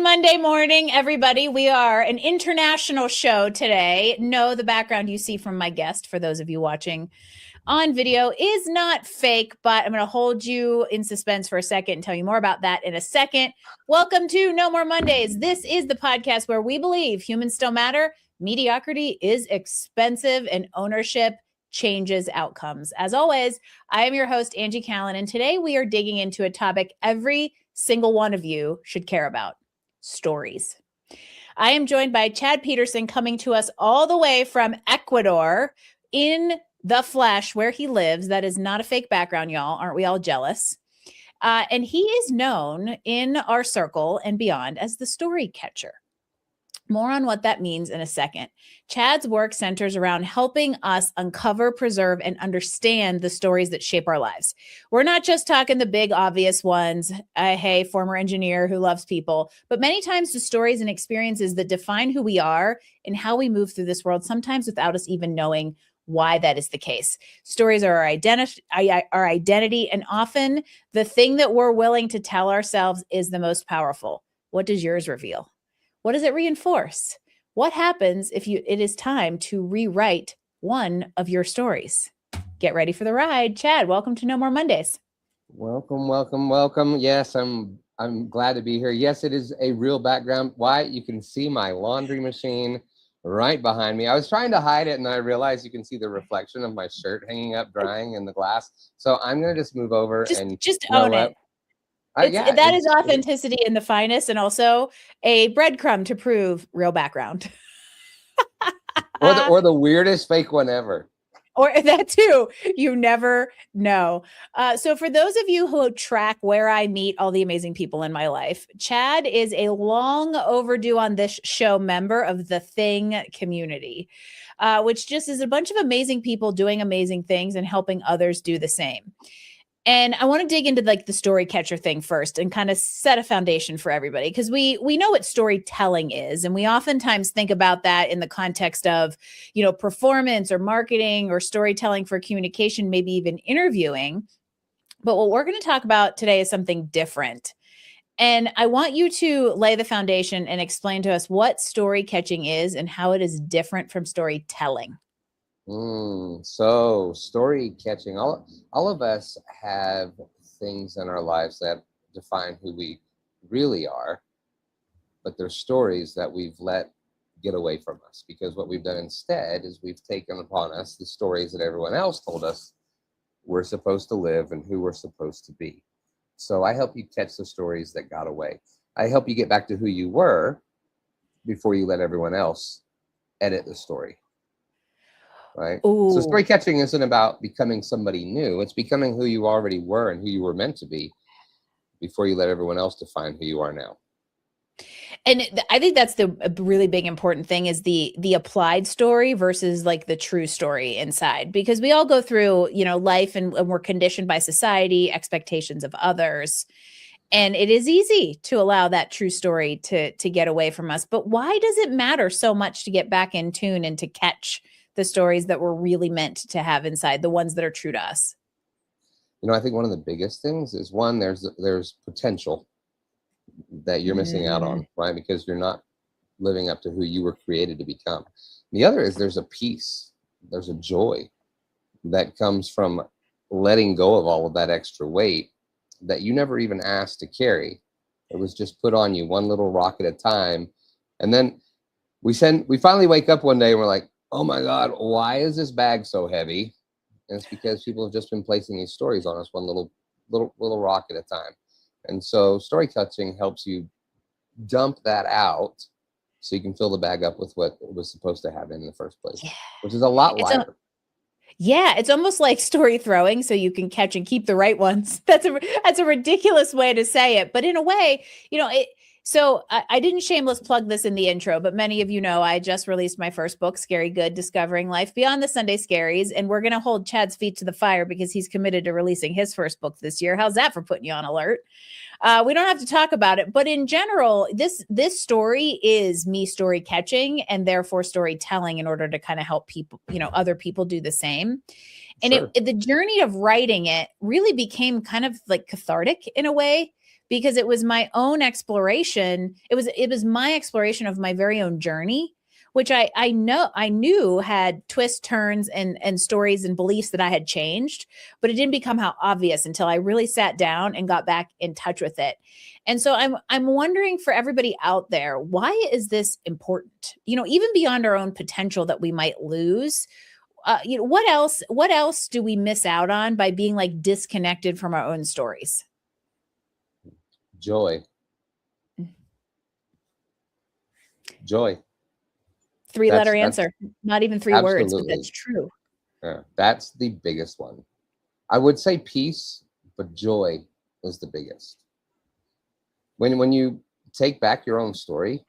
Monday morning, everybody. We are an international show today. No, the background you see from my guest, for those of you watching on video, is not fake, but I'm going to hold you in suspense for a second and tell you more about that in a second. Welcome to No More Mondays. This is the podcast where we believe humans still matter, mediocrity is expensive, and ownership changes outcomes. As always, I am your host, Angie Callen, and today we are digging into a topic every single one of you should care about: stories. I am joined by Chad Peterson, coming to us all the way from Ecuador in the flesh where he lives. That is not a fake background, y'all. Aren't we all jealous? And he is known in our circle and beyond as the story catcher. More on what that means in a second. Chad's work centers around helping us uncover, preserve, and understand the stories that shape our lives. We're not just talking the big, obvious ones, hey, former engineer who loves people, but many times the stories and experiences that define who we are and how we move through this world, sometimes without us even knowing why that is the case. Stories are our identity, and often the thing that we're willing to tell ourselves is the most powerful. What does yours reveal? What does it reinforce? What happens if it is time to rewrite one of your stories? Get ready for the ride. Chad, welcome to No More Mondays. Welcome. Yes, I'm glad to be here. Yes, it is a real background. Why? You can see my laundry machine right behind me. I was trying to hide it, and I realized you can see the reflection of my shirt hanging up, drying in the glass. So I'm going to just move over and just own it. That is authenticity in the finest, and also a breadcrumb to prove real background. or the weirdest fake one ever. Or that too. You never know. So for those of you who track where I meet all the amazing people in my life, Chad is a long overdue on this show member of the Thing community, which just is a bunch of amazing people doing amazing things and helping others do the same. And I want to dig into like the story catcher thing first and kind of set a foundation for everybody, because we know what storytelling is. And we oftentimes think about that in the context of, performance or marketing or storytelling for communication, maybe even interviewing. But what we're going to talk about today is something different. And I want you to lay the foundation and explain to us what story catching is and how it is different from storytelling. So story catching, all of us have things in our lives that define who we really are, but they're stories that we've let get away from us, because what we've done instead is we've taken upon us the stories that everyone else told us we're supposed to live and who we're supposed to be. So I help you catch the stories that got away. I help you get back to who you were before you let everyone else edit the story. Right. Ooh. So story catching isn't about becoming somebody new. It's becoming who you already were and who you were meant to be before you let everyone else define who you are now. And I think that's the really big important thing, is the applied story versus like the true story inside, because we all go through, life and we're conditioned by society, expectations of others. And it is easy to allow that true story to get away from us. But why does it matter so much to get back in tune and to catch the stories that we're really meant to have inside, the ones that are true to us? I think one of the biggest things is, one, there's potential that you're missing out on, right? Because you're not living up to who you were created to become. The other is there's a peace, there's a joy that comes from letting go of all of that extra weight that you never even asked to carry. It was just put on you one little rock at a time. And then we finally wake up one day and we're like, oh my God, why is this bag so heavy? And it's because people have just been placing these stories on us one little rock at a time. And so story catching helps you dump that out so you can fill the bag up with what it was supposed to have in the first place, which is a lot lighter. It's almost like story throwing, so you can catch and keep the right ones. That's a ridiculous way to say it, but in a way, So I didn't shameless plug this in the intro, but many of you know I just released my first book, Scary Good, Discovering Life Beyond the Sunday Scaries. And we're going to hold Chad's feet to the fire because he's committed to releasing his first book this year. How's that for putting you on alert? We don't have to talk about it, but in general, this story is me story catching and therefore storytelling in order to kind of help people, other people do the same. And Sure. the journey of writing it really became kind of like cathartic in a way, because it was my own exploration. It was my exploration of my very own journey, which I knew had twists, turns, and stories and beliefs that I had changed, but it didn't become how obvious until I really sat down and got back in touch with it. And so I'm wondering, for everybody out there, why is this important? Even beyond our own potential that we might lose. What else do we miss out on by being like disconnected from our own stories? Joy. Joy. Three-letter answer, not even 3 words, but that's true. Yeah, that's the biggest one. I would say peace, but joy is the biggest. When you take back your own story,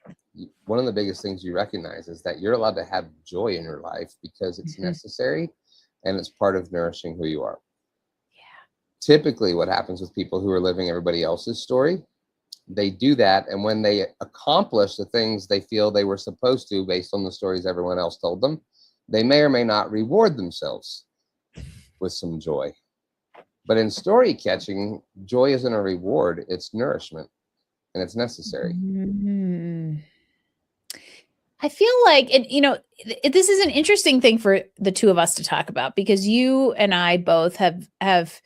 one of the biggest things you recognize is that you're allowed to have joy in your life because it's necessary and it's part of nourishing who you are. Yeah. Typically, what happens with people who are living everybody else's story, they do that, and when they accomplish the things they feel they were supposed to based on the stories everyone else told them, they may or may not reward themselves with some joy. But in story catching, joy isn't a reward, it's nourishment, and it's necessary. I feel like, this is an interesting thing for the two of us to talk about, because you and I both have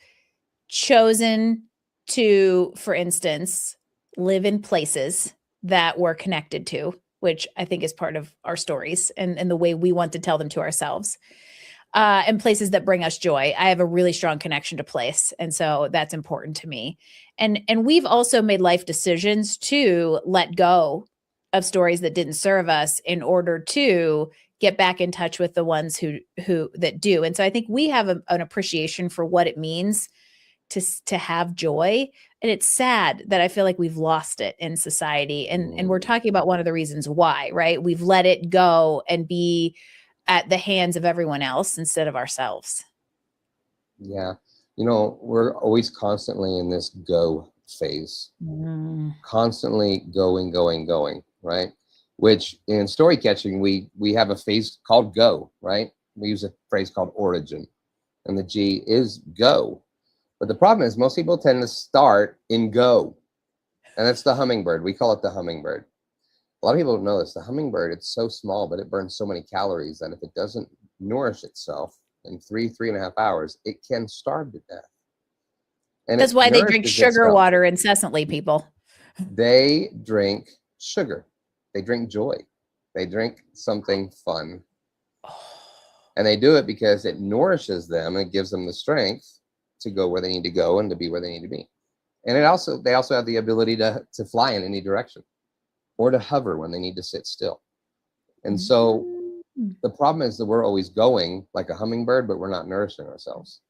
chosen to, for instance, live in places that we're connected to, which I think is part of our stories and the way we want to tell them to ourselves, and places that bring us joy. I have a really strong connection to place, and so that's important to me. And we've also made life decisions to let go of stories that didn't serve us in order to get back in touch with the ones who that do. And so I think we have an appreciation for what it means to have joy. And it's sad that I feel like we've lost it in society. And we're talking about one of the reasons why, right? We've let it go and be at the hands of everyone else instead of ourselves. Yeah. We're always constantly in this go phase, constantly going, right? Which in story catching, we have a phase called go, right? We use a phrase called origin, and the G is go. But the problem is most people tend to start in go, and that's the hummingbird. We call it the hummingbird. A lot of people don't know this. The hummingbird, it's so small, but it burns so many calories that if it doesn't nourish itself in 3.5 hours, it can starve to death. And that's why they drink sugar water incessantly, people. They drink sugar. They drink joy. They drink something fun. And they do it because it nourishes them and it gives them the strength to go where they need to go and to be where they need to be. And they also have the ability to fly in any direction or to hover when they need to sit still. And so the problem is that we're always going like a hummingbird, but we're not nourishing ourselves.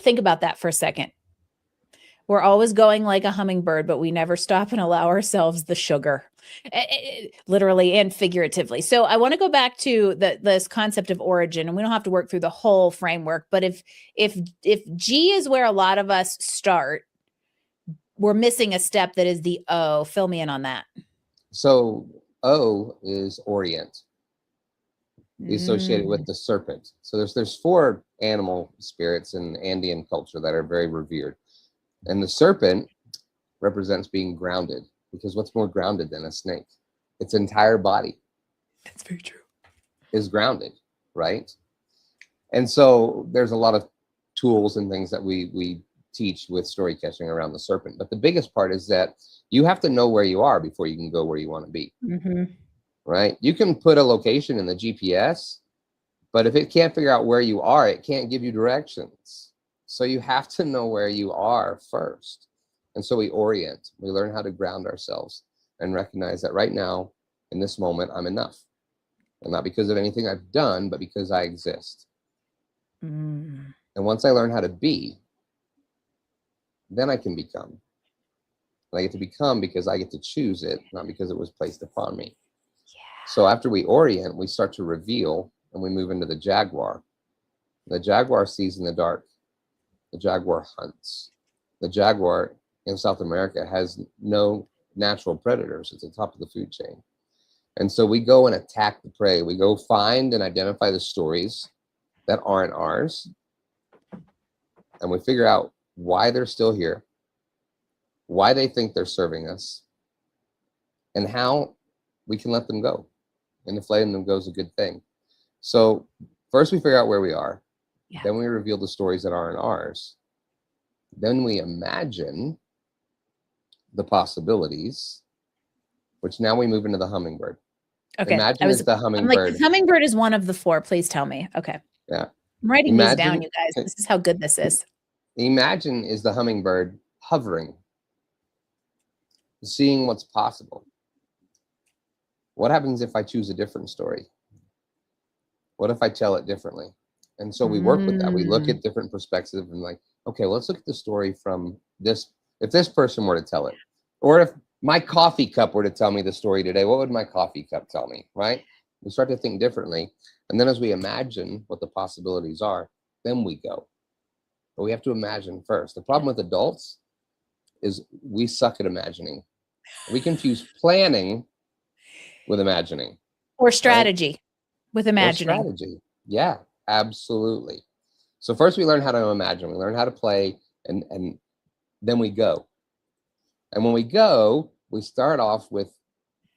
Think about that for a second. We're always going like a hummingbird, but we never stop and allow ourselves the sugar, literally and figuratively. So I want to go back to this concept of origin, and we don't have to work through the whole framework, but if G is where a lot of us start, we're missing a step that is the O. Fill me in on that. So O is orient, associated with the serpent. So there's 4 animal spirits in Andean culture that are very revered. And the serpent represents being grounded, because what's more grounded than a snake? Its entire body. That's very true. Is grounded, right? And so there's a lot of tools and things that we teach with story catching around the serpent. But the biggest part is that you have to know where you are before you can go where you want to be. Right? You can put a location in the GPS, but if it can't figure out where you are, it can't give you directions. So you have to know where you are first. And so we orient. We learn how to ground ourselves and recognize that right now, in this moment, I'm enough. And not because of anything I've done, but because I exist. And once I learn how to be, then I can become. And I get to become because I get to choose it, not because it was placed upon me. So after we orient, we start to reveal, and we move into the jaguar. The jaguar sees in the dark. The jaguar hunts. The jaguar in South America has no natural predators. It's the top of the food chain. And so we go and attack the prey. We go find and identify the stories that aren't ours. And we figure out why they're still here, why they think they're serving us, and how we can let them go. And if letting them go is a good thing. So first we figure out where we are. Yeah. Then we reveal the stories that aren't ours. Then we imagine the possibilities, which now we move into the hummingbird. Okay. Imagine is the hummingbird. I'm like, the hummingbird is one of the 4. Please tell me. Okay. Yeah. I'm writing these down, you guys. This is how good this is. Imagine is the hummingbird hovering, seeing what's possible. What happens if I choose a different story? What if I tell it differently? And so we work with that. We look at different perspectives and like, okay, well, let's look at the story from this. If this person were to tell it, or if my coffee cup were to tell me the story today, what would my coffee cup tell me, right? We start to think differently. And then as we imagine what the possibilities are, then we go. But we have to imagine first. The problem with adults is we suck at imagining. We confuse planning with imagining. Or strategy with imagining. Or strategy. Yeah, absolutely. So first we learn how to imagine. We learn how to play, and then we go. And when we go, we start off with,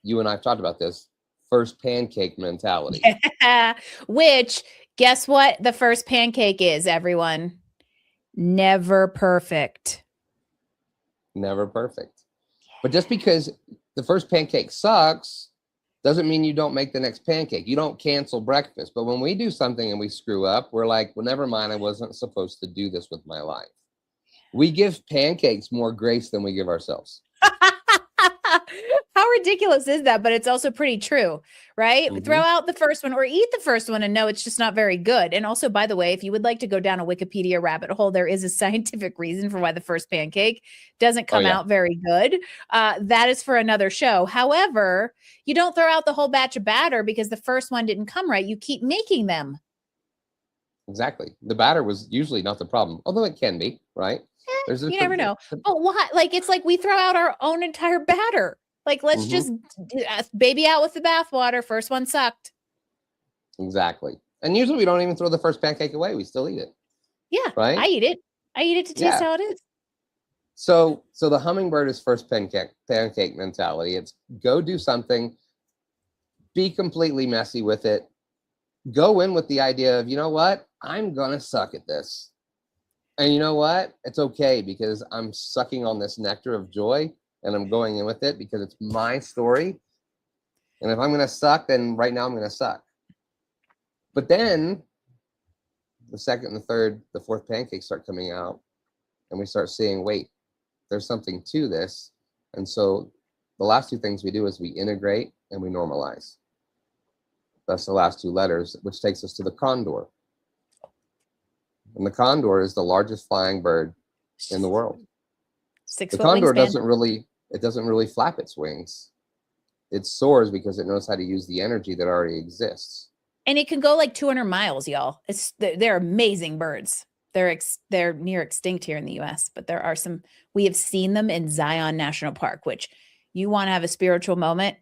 you and I've talked about this, first pancake mentality. Yeah. Which, guess what the first pancake is, everyone? Never perfect. Never perfect. But just because the first pancake sucks doesn't mean you don't make the next pancake. You don't cancel breakfast. But when we do something and we screw up, we're like, well, never mind. I wasn't supposed to do this with my life. We give pancakes more grace than we give ourselves. How ridiculous is that? But it's also pretty true, right? Mm-hmm. Throw out the first one or eat the first one and know it's just not very good. And also, by the way, if you would like to go down a Wikipedia rabbit hole, there is a scientific reason for why the first pancake doesn't come out very good. That is for another show. However, you don't throw out the whole batch of batter because the first one didn't come right. You keep making them. Exactly. The batter was usually not the problem, although it can be, right? You never know. But why? Like, it's like we throw out our own entire batter. Like, let's just baby out with the bathwater. First one sucked. Exactly. And usually we don't even throw the first pancake away. We still eat it. Yeah. Right? I eat it. I eat it to taste how it is. So the hummingbird is first pancake mentality. It's go do something, be completely messy with it. Go in with the idea of, you know what? I'm going to suck at this. And you know what? It's okay because I'm sucking on this nectar of joy and I'm going in with it because it's my story. And if I'm going to suck, then right now I'm going to suck. But then the second, the third, the fourth pancakes start coming out and we start seeing, wait, there's something to this. And so the last two things we do is we integrate and we normalize. That's the last two letters, which takes us to the condor. And the condor is the largest flying bird in the world. 6 foot the condor wingspan. doesn't really flap its wings. It soars because it knows how to use the energy that already exists. And it can go like 200 miles, y'all. They're amazing birds. They're near extinct here in the US, but there are some. We have seen them in Zion National Park, which you want to have a spiritual moment,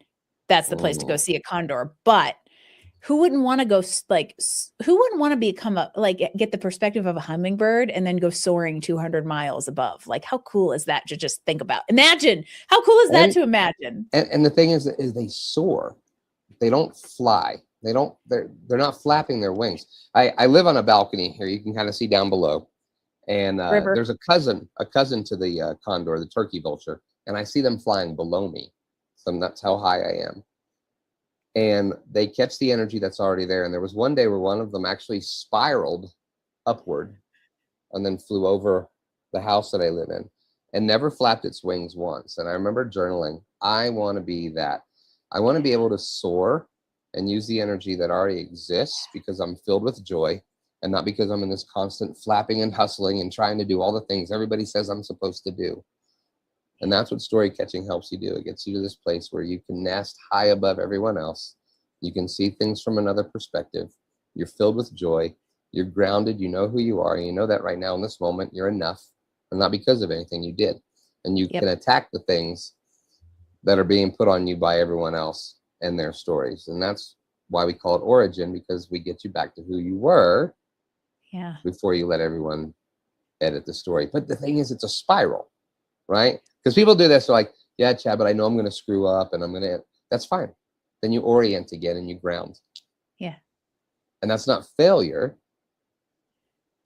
that's the place to go see a condor. But who wouldn't want to go who wouldn't want to become get the perspective of a hummingbird and then go soaring 200 miles above? Like, how cool is that to just think about? Imagine how cool is that to imagine? And the thing is they soar. They don't fly. They're not flapping their wings. I live on a balcony here. You can kind of see down below. And there's a cousin to the condor, the turkey vulture. And I see them flying below me. So that's how high I am. And they catch the energy that's already there. And there was one day where one of them actually spiraled upward and then flew over the house that I live in and never flapped its wings once. And I remember journaling, I want to be that. I want to be able to soar and use the energy that already exists because I'm filled with joy and not because I'm in this constant flapping and hustling and trying to do all the things everybody says I'm supposed to do. And that's what story catching helps you do. It gets you to this place where you can nest high above everyone else. You can see things from another perspective. You're filled with joy. You're grounded. You know who you are. You know that right now in this moment, you're enough, and not because of anything you did. And you can attack the things that are being put on you by everyone else and their stories. And that's why we call it origin, because we get you back to who you were before you let everyone edit the story. But the thing is, it's a spiral, right? Because people do this, they're like, yeah, Chad, but I know I'm going to screw up and that's fine. Then you orient again and you ground. Yeah. And that's not failure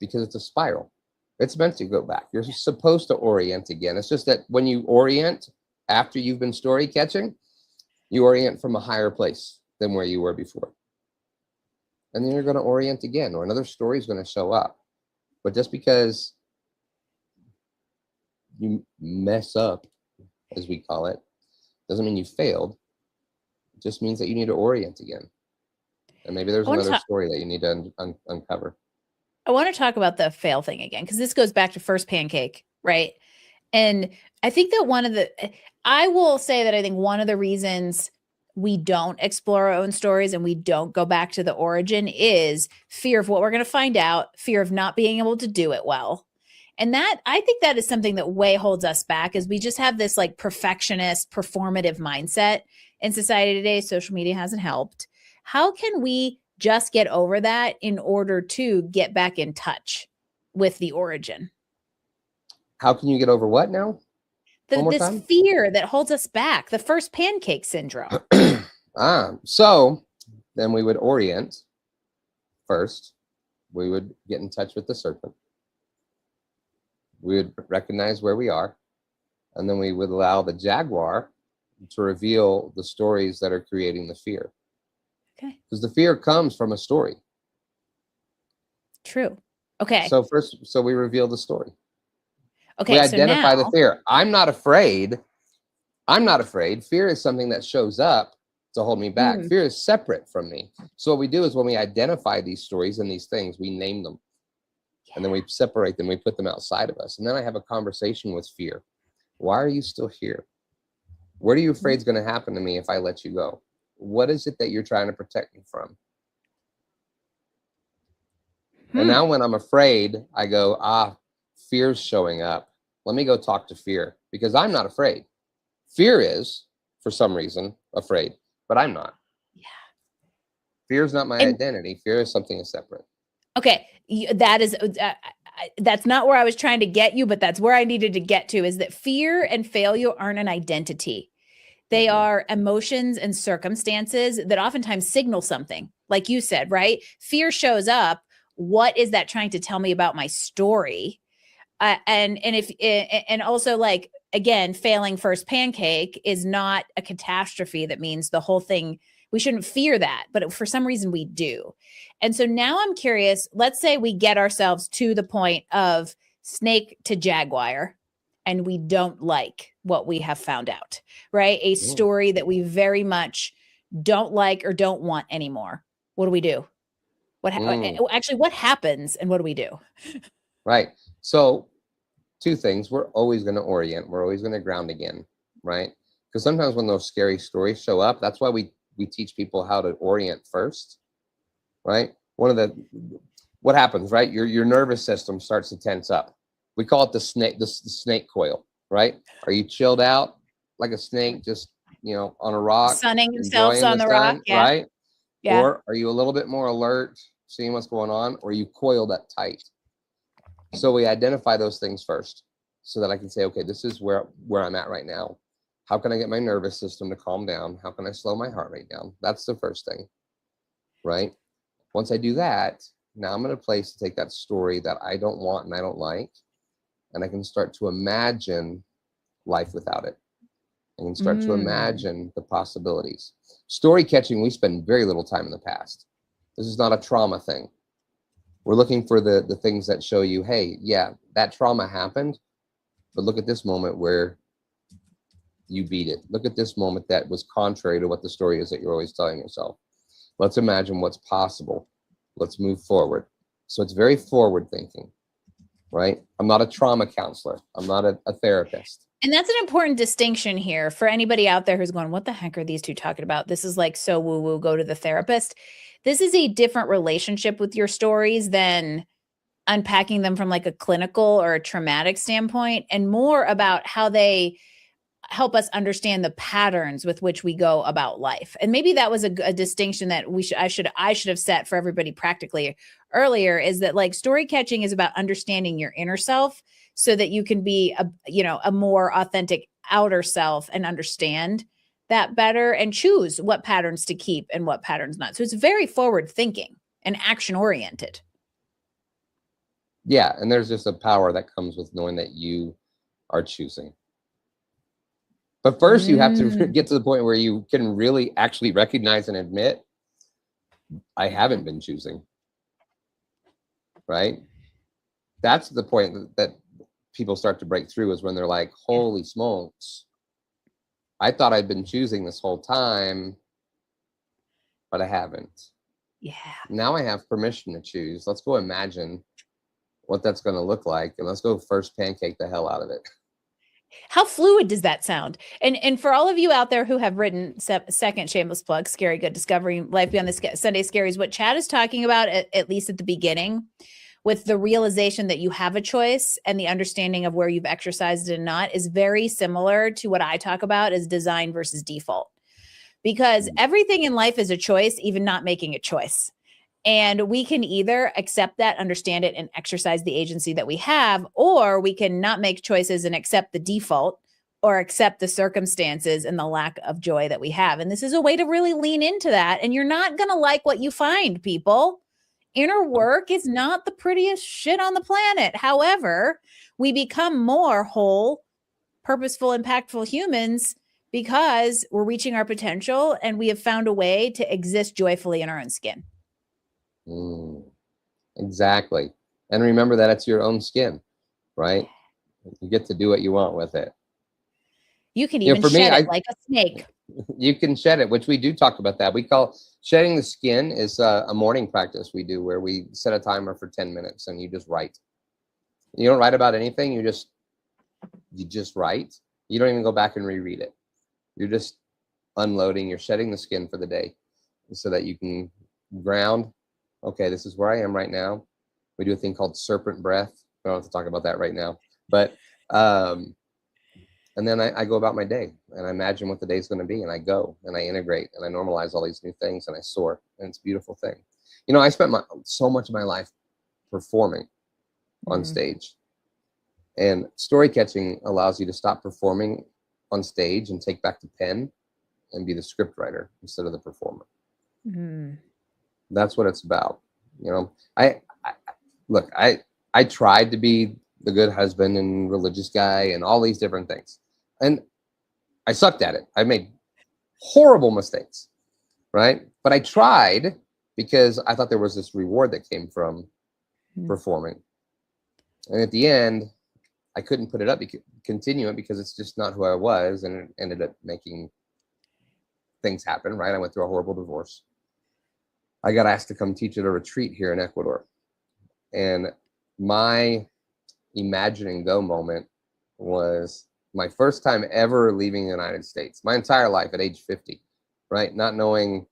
because it's a spiral. It's meant to go back. You're supposed to orient again. It's just that when you orient after you've been story catching, you orient from a higher place than where you were before. And then you're going to orient again, or another story is going to show up. But just because you mess up, as we call it, doesn't mean you failed. It just means that you need to orient again. And maybe there's another story that you need to uncover. I want to talk about the fail thing again, because this goes back to first pancake, right? And I think that I will say that I think one of the reasons we don't explore our own stories and we don't go back to the origin is fear of what we're going to find out, fear of not being able to do it well. And that, I think that is something that way holds us back, is we just have this like perfectionist, performative mindset in society today. Social media hasn't helped. How can we just get over that in order to get back in touch with the origin? How can you get over what now? This fear that holds us back, the first pancake syndrome. So then we would orient first. We would get in touch with the serpent. We would recognize where we are. And then we would allow the jaguar to reveal the stories that are creating the fear. Okay. Because the fear comes from a story. True. Okay. So we reveal the story. Okay. We identify the fear. I'm not afraid. Fear is something that shows up to hold me back. Fear is separate from me. So what we do is when we identify these stories and these things, we name them. Yeah. And then we separate them. We put them outside of us. And then I have a conversation with fear. Why are you still here? What are you afraid is going to happen to me if I let you go? What is it that you're trying to protect me from? And now when I'm afraid, I go, fear's showing up. Let me go talk to fear, because I'm not afraid. Fear is, for some reason, afraid, but I'm not. Yeah. Fear is not my identity. Fear is something separate. Okay. That's not where I was trying to get you, but that's where I needed to get to, is that fear and failure aren't an identity. They are emotions and circumstances that oftentimes signal something. Like you said, right? Fear shows up. What is that trying to tell me about my story? And also, like, again, failing first pancake is not a catastrophe that means the whole thing. We shouldn't fear that, but for some reason we do. And so now I'm curious, let's say we get ourselves to the point of snake to jaguar, and we don't like what we have found out, right? A story that we very much don't like or don't want anymore. What do we do? Actually, what happens and what do we do? Right. So 2 things. We're always going to orient. We're always going to ground again, right? Because sometimes when those scary stories show up, that's why we teach people how to orient first, right? What happens, right? Your nervous system starts to tense up. We call it the snake coil, right? Are you chilled out like a snake, just, on a rock, sunning themselves on the rock, yeah. Right? Yeah. Or are you a little bit more alert, seeing what's going on, or are you coiled up tight? So we identify those things first, so that I can say, okay, this is where I'm at right now. How can I get my nervous system to calm down? How can I slow my heart rate down? That's the first thing, right? Once I do that, now I'm in a place to take that story that I don't want and I don't like, and I can start to imagine life without it. I can start to imagine the possibilities. Story catching, we spend very little time in the past. This is not a trauma thing. We're looking for the things that show you, hey, yeah, that trauma happened, but look at this moment where you beat it. Look at this moment that was contrary to what the story is that you're always telling yourself. Let's imagine what's possible. Let's move forward. So it's very forward thinking, right? I'm not a trauma counselor. I'm not a therapist. And that's an important distinction here for anybody out there who's going, what the heck are these two talking about? This is like so woo-woo, go to the therapist. This is a different relationship with your stories than unpacking them from like a clinical or a traumatic standpoint, and more about how they help us understand the patterns with which we go about life. And maybe that was a distinction that I should have set for everybody practically earlier, is that like story catching is about understanding your inner self so that you can be a more authentic outer self and understand that better and choose what patterns to keep and what patterns not. So it's very forward thinking and action oriented. Yeah, and there's just a power that comes with knowing that you are choosing. But first, you have to get to the point where you can really actually recognize and admit, I haven't been choosing. Right? That's the point that people start to break through, is when they're like, holy smokes, I thought I'd been choosing this whole time, but I haven't. Yeah. Now I have permission to choose. Let's go imagine what that's going to look like, and let's go first pancake the hell out of it. How fluid does that sound? And for all of you out there who have written, second shameless plug, Scary Good, Discovering Life Beyond the Sunday Scaries, what Chad is talking about, at least at the beginning, with the realization that you have a choice and the understanding of where you've exercised it and not, is very similar to what I talk about as design versus default. Because everything in life is a choice, even not making a choice. And we can either accept that, understand it, and exercise the agency that we have, or we can not make choices and accept the default or accept the circumstances and the lack of joy that we have. And this is a way to really lean into that. And you're not going to like what you find, people. Inner work is not the prettiest shit on the planet. However, we become more whole, purposeful, impactful humans because we're reaching our potential and we have found a way to exist joyfully in our own skin. Exactly. And remember that it's your own skin, right? You get to do what you want with it. You can even shed it like a snake. You can shed it, which we do talk about that. We call shedding the skin is a morning practice we do, where we set a timer for 10 minutes and you just write. You don't write about anything. You just write. You don't even go back and reread it. You're just unloading. You're shedding the skin for the day so that you can ground. Okay, this is where I am right now. We do a thing called serpent breath. I don't have to talk about that right now. But, and then I go about my day and I imagine what the day is going to be, and I go and I integrate and I normalize all these new things and I soar, and it's a beautiful thing. You know, I spent so much of my life performing on stage, and story catching allows you to stop performing on stage and take back the pen and be the script writer instead of the performer. That's what it's about. You know, I tried to be the good husband and religious guy and all these different things, and I sucked at it. I made horrible mistakes, right? But I tried because I thought there was this reward that came from performing. And at the end, I couldn't put it up, continue it, because it's just not who I was, and it ended up making things happen, right? I went through a horrible divorce. I got asked to come teach at a retreat here in Ecuador. And my imagining go moment was my first time ever leaving the United States, my entire life at age 50, right? Not knowing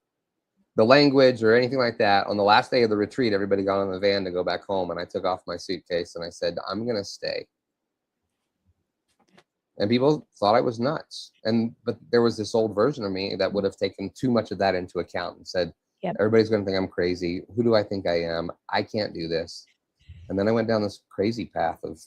the language or anything like that. On the last day of the retreat, everybody got on the van to go back home, and I took off my suitcase and I said, I'm going to stay. And people thought I was nuts. But there was this old version of me that would have taken too much of that into account and said, everybody's going to think I'm crazy. Who do I think I am? I can't do this. And then I went down this crazy path of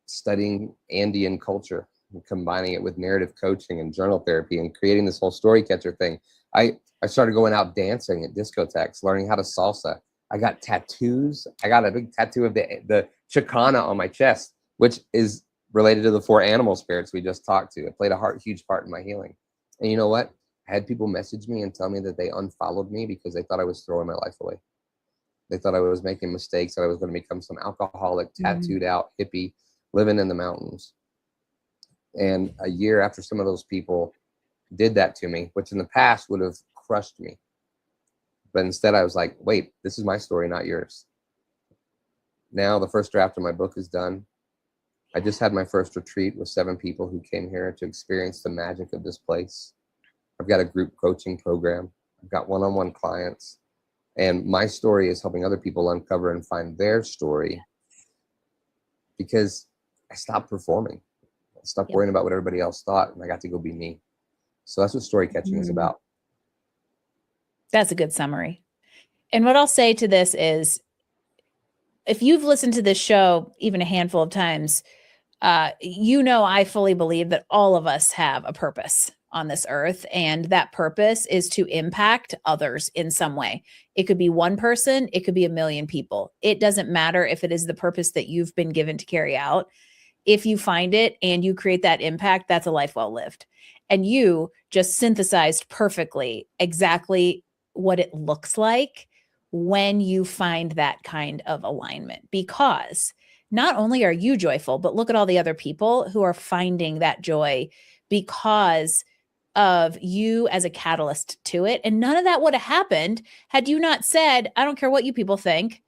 studying Andean culture and combining it with narrative coaching and journal therapy and creating this whole story catcher thing. I started going out dancing at discotheques, learning how to salsa. I got tattoos. I got a big tattoo of the Chicana on my chest, which is related to the 4 animal spirits we just talked to. It played a huge part in my healing. And you know what? I had people message me and tell me that they unfollowed me because they thought I was throwing my life away. They thought I was making mistakes, that I was going to become some alcoholic, tattooed out hippie living in the mountains. And a year after some of those people did that to me, which in the past would have crushed me, but instead I was like, wait, this is my story, not yours. Now the first draft of my book is done. I just had my first retreat with 7 people who came here to experience the magic of this place. I've got a group coaching program. I've got one-on-one clients. And my story is helping other people uncover and find their story, because I stopped performing. stopped worrying about what everybody else thought, and I got to go be me. So that's what story catching is about. That's a good summary. And what I'll say to this is, if you've listened to this show even a handful of times, I fully believe that all of us have a purpose on this earth, and that purpose is to impact others in some way. It could be one person, it could be a million people. It doesn't matter if it is the purpose that you've been given to carry out. If you find it and you create that impact, that's a life well lived. And you just synthesized perfectly exactly what it looks like when you find that kind of alignment, because not only are you joyful, but look at all the other people who are finding that joy because of you as a catalyst to it. And none of that would have happened had you not said, I don't care what you people think.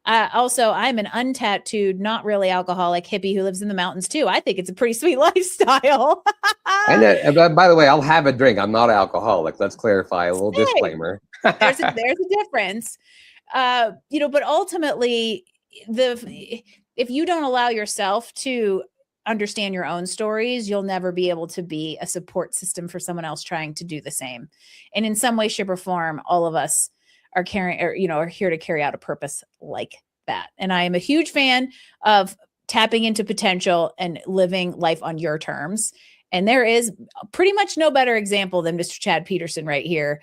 Also, I'm an untattooed, not really alcoholic hippie who lives in the mountains too. I think it's a pretty sweet lifestyle. And by the way, I'll have a drink. I'm not an alcoholic. Let's clarify a little disclaimer. There's a difference. But ultimately, if you don't allow yourself to understand your own stories, you'll never be able to be a support system for someone else trying to do the same. And in some way, shape, or form, all of us are are here to carry out a purpose like that. And I am a huge fan of tapping into potential and living life on your terms. And there is pretty much no better example than Mr. Chad Peterson right here,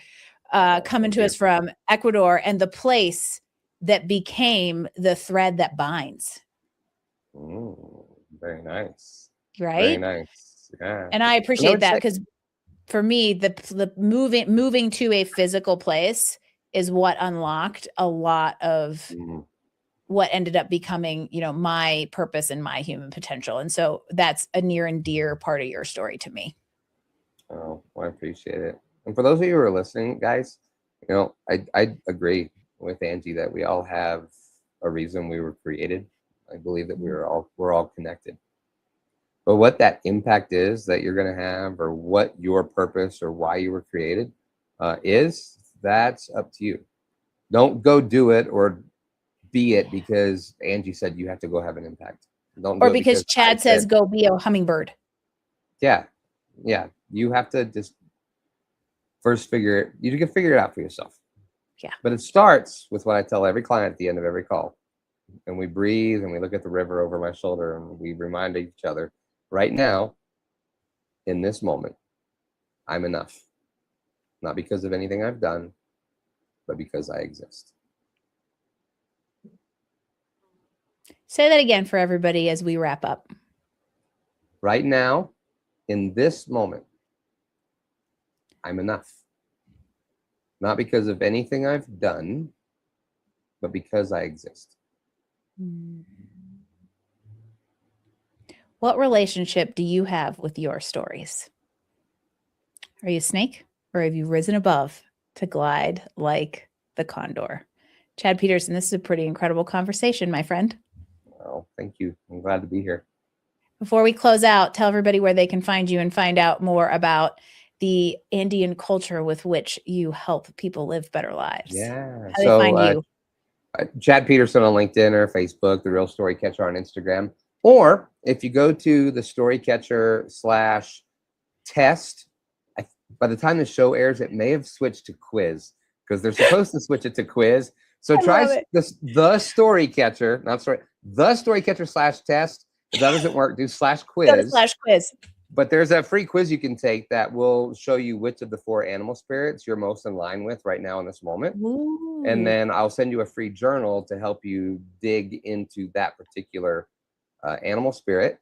coming to us from Ecuador, and the place that became the thread that binds. Very nice. Right? Very nice. Yeah. And I appreciate that, because for me, the moving to a physical place is what unlocked a lot of what ended up becoming, my purpose and my human potential. And so that's a near and dear part of your story to me. Oh, well, I appreciate it. And for those of you who are listening, guys, I agree with Angie that we all have a reason we were created. I believe that we're all connected. But what that impact is that you're going to have, or what your purpose or why you were created that's up to you. Don't go do it or be it because Angie said you have to go have an impact. Don't or because Chad says go be a hummingbird. Yeah. You have to just first you can figure it out for yourself. Yeah. But it starts with what I tell every client at the end of every call. And we breathe and we look at the river over my shoulder and we remind each other, right now, in this moment, I'm enough. Not because of anything I've done, but because I exist. Say that again for everybody as we wrap up. Right now, in this moment, I'm enough. Not because of anything I've done, but because I exist. What relationship do you have with your stories? Are you a snake, or have you risen above to glide like the condor? Chad Peterson, this is a pretty incredible conversation, my friend. Oh, thank you. I'm glad to be here. Before we close out, tell everybody where they can find you and find out more about the Andean culture with which you help people live better lives. Yeah. How do they find you? Chad Peterson on LinkedIn or Facebook, The Real Story Catcher on Instagram. Or if you go to the Story Catcher /test, by the time the show airs, it may have switched to quiz, because they're supposed to switch it to quiz. So try the Story Catcher, not story, the Story Catcher /test. If that doesn't work, do /quiz. /quiz. But there's a free quiz you can take that will show you which of the 4 animal spirits you're most in line with right now in this moment. Ooh. And then I'll send you a free journal to help you dig into that particular animal spirit.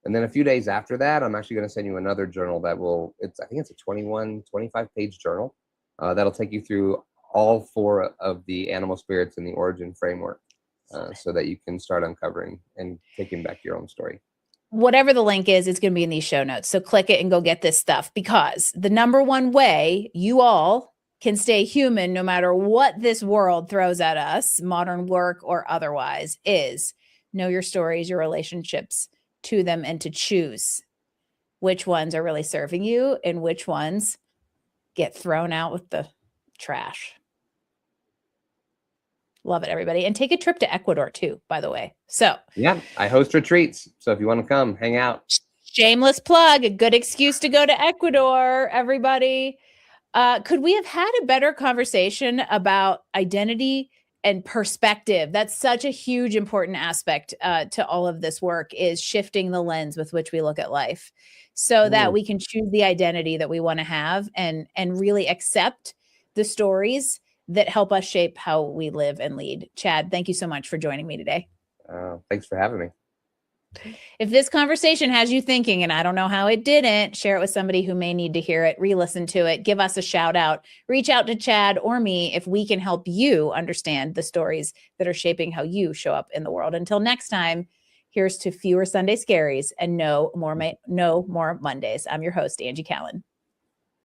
And then a few days after that, I'm actually going to send you another journal that I think it's a 25 page journal that'll take you through all 4 of the animal spirits in the origin framework so that you can start uncovering and taking back your own story. Whatever the link is, it's going to be in these show notes. So click it and go get this stuff, because the number one way you all can stay human, no matter what this world throws at us, modern work or otherwise, is know your stories, your relationships to them, and to choose which ones are really serving you and which ones get thrown out with the trash. Love it, everybody. And take a trip to Ecuador too, by the way. So yeah, I host retreats. So if you want to come, hang out. Shameless plug, a good excuse to go to Ecuador, everybody. Could we have had a better conversation about identity and perspective? That's such a huge, important aspect to all of this work, is shifting the lens with which we look at life so that we can choose the identity that we want to have and really accept the stories that help us shape how we live and lead. Chad, thank you so much for joining me today. Thanks for having me. If this conversation has you thinking, and I don't know how it didn't, share it with somebody who may need to hear it, re-listen to it, give us a shout out, reach out to Chad or me if we can help you understand the stories that are shaping how you show up in the world. Until next time, here's to fewer Sunday scaries and no more Mondays. I'm your host, Angie Callen.